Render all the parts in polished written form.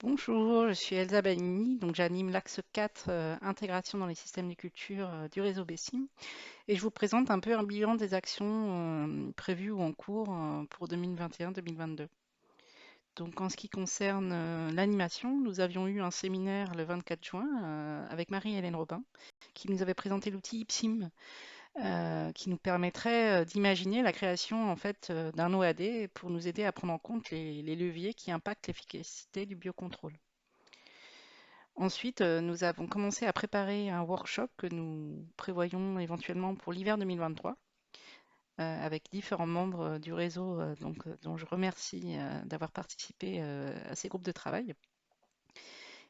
Bonjour, je suis Elsa Banini, donc j'anime l'axe 4 intégration dans les systèmes de culture du réseau Bessim et je vous présente un peu un bilan des actions prévues ou en cours pour 2021-2022. Donc en ce qui concerne l'animation, nous avions eu un séminaire le 24 juin avec Marie-Hélène Robin qui nous avait présenté l'outil Ipsim qui nous permettrait d'imaginer la création en fait d'un OAD pour nous aider à prendre en compte les leviers qui impactent l'efficacité du biocontrôle. Ensuite, nous avons commencé à préparer un workshop que nous prévoyons éventuellement pour l'hiver 2023, avec différents membres du réseau, dont je remercie d'avoir participé à ces groupes de travail.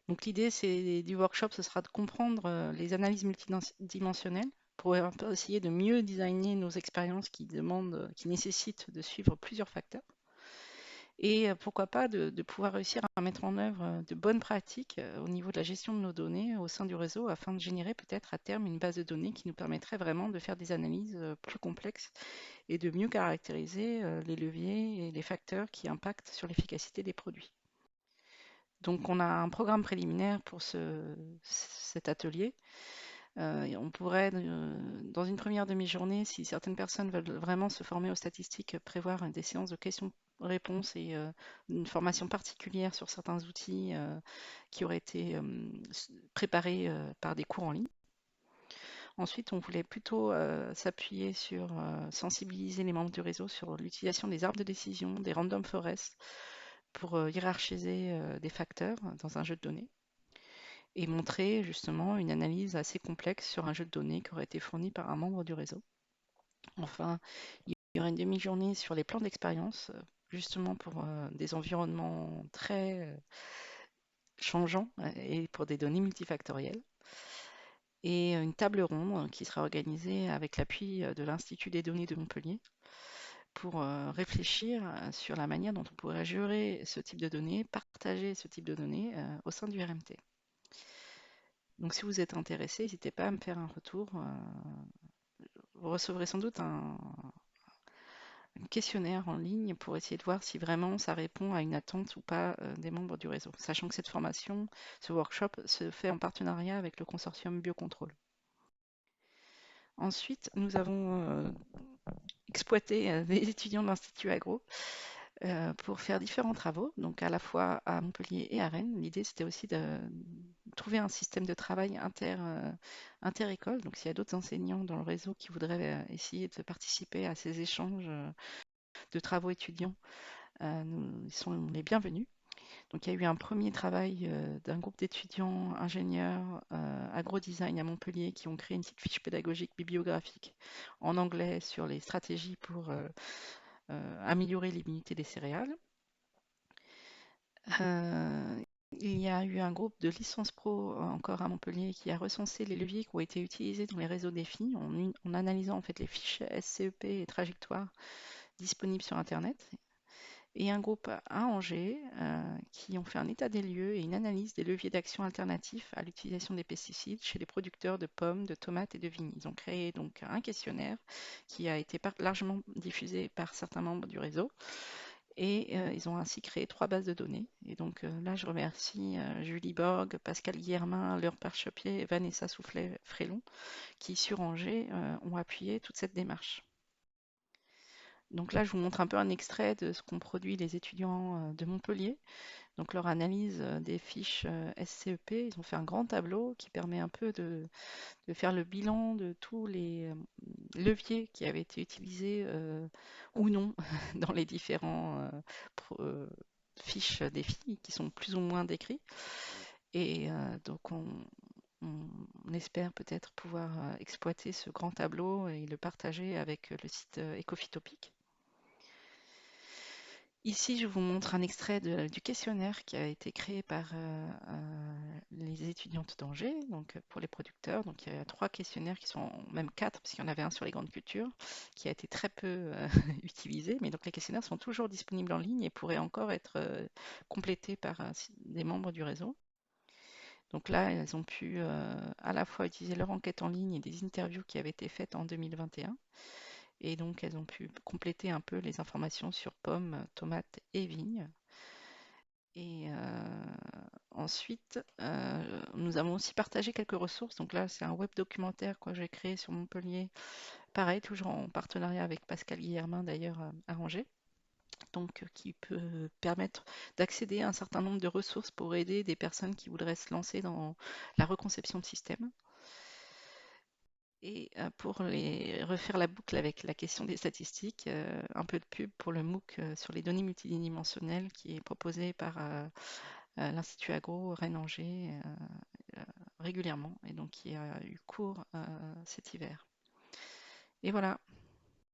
Donc l'idée du workshop, ce sera de comprendre les analyses multidimensionnelles pour un peu essayer de mieux designer nos expériences qui nécessitent de suivre plusieurs facteurs. Et pourquoi pas de pouvoir réussir à mettre en œuvre de bonnes pratiques au niveau de la gestion de nos données au sein du réseau afin de générer peut-être à terme une base de données qui nous permettrait vraiment de faire des analyses plus complexes et de mieux caractériser les leviers et les facteurs qui impactent sur l'efficacité des produits. Donc on a un programme préliminaire pour cet atelier. On pourrait, dans une première demi-journée, si certaines personnes veulent vraiment se former aux statistiques, prévoir des séances de questions-réponses et une formation particulière sur certains outils qui auraient été préparés par des cours en ligne. Ensuite, on voulait plutôt s'appuyer sur sensibiliser les membres du réseau sur l'utilisation des arbres de décision, des random forests, pour hiérarchiser des facteurs dans un jeu de données et montrer justement une analyse assez complexe sur un jeu de données qui aurait été fourni par un membre du réseau. Enfin, il y aura une demi-journée sur les plans d'expérience, justement pour des environnements très changeants et pour des données multifactorielles. Et une table ronde qui sera organisée avec l'appui de l'Institut des données de Montpellier pour réfléchir sur la manière dont on pourrait gérer ce type de données, partager ce type de données au sein du RMT. Donc si vous êtes intéressé, n'hésitez pas à me faire un retour. Vous recevrez sans doute un questionnaire en ligne pour essayer de voir si vraiment ça répond à une attente ou pas des membres du réseau. Sachant que cette formation, ce workshop, se fait en partenariat avec le consortium Biocontrôle. Ensuite, nous avons exploité des étudiants de l'Institut Agro pour faire différents travaux, donc à la fois à Montpellier et à Rennes. L'idée, c'était aussi de trouver un système de travail inter-école. Donc, s'il y a d'autres enseignants dans le réseau qui voudraient essayer de participer à ces échanges de travaux étudiants, ils sont les bienvenus. Donc, il y a eu un premier travail d'un groupe d'étudiants ingénieurs agro-design à Montpellier qui ont créé une petite fiche pédagogique bibliographique en anglais sur les stratégies pour améliorer l'immunité des céréales. Il y a eu un groupe de licence pro encore à Montpellier qui a recensé les leviers qui ont été utilisés dans les réseaux défis en analysant en fait les fiches SCEP et trajectoires disponibles sur Internet. Et un groupe à Angers qui ont fait un état des lieux et une analyse des leviers d'action alternatifs à l'utilisation des pesticides chez les producteurs de pommes, de tomates et de vignes. Ils ont créé donc un questionnaire qui a été largement diffusé par certains membres du réseau. Et ils ont ainsi créé 3 bases de données. Et donc là, je remercie Julie Borg, Pascal Guillermin, Laure Parchopier et Vanessa Soufflet-Frélon qui, sur Angers, ont appuyé toute cette démarche. Donc là, je vous montre un peu un extrait de ce qu'ont produit les étudiants de Montpellier. Donc leur analyse des fiches SCEP, ils ont fait un grand tableau qui permet un peu de faire le bilan de tous les leviers qui avaient été utilisés ou non dans les différents fiches défis qui sont plus ou moins décrits. Et donc on espère peut-être pouvoir exploiter ce grand tableau et le partager avec le site Ecophytopic. Ici, je vous montre un extrait du questionnaire qui a été créé par les étudiantes d'Angers, donc pour les producteurs. Donc il y a 3 questionnaires qui sont, même 4, parce qu'il y en avait un sur les grandes cultures, qui a été très peu utilisé. Mais donc les questionnaires sont toujours disponibles en ligne et pourraient encore être complétés par des membres du réseau. Donc là, elles ont pu à la fois utiliser leur enquête en ligne et des interviews qui avaient été faites en 2021. Et donc, elles ont pu compléter un peu les informations sur pommes, tomates et vignes. Et Ensuite, nous avons aussi partagé quelques ressources. Donc là, c'est un web documentaire que j'ai créé sur Montpellier. Pareil, toujours en partenariat avec Pascal Guillermin, d'ailleurs, à Angers. Donc, qui peut permettre d'accéder à un certain nombre de ressources pour aider des personnes qui voudraient se lancer dans la reconception de systèmes. Et pour refaire la boucle avec la question des statistiques, un peu de pub pour le MOOC sur les données multidimensionnelles qui est proposé par l'Institut Agro Rennes-Angers régulièrement et donc qui a eu cours cet hiver. Et voilà.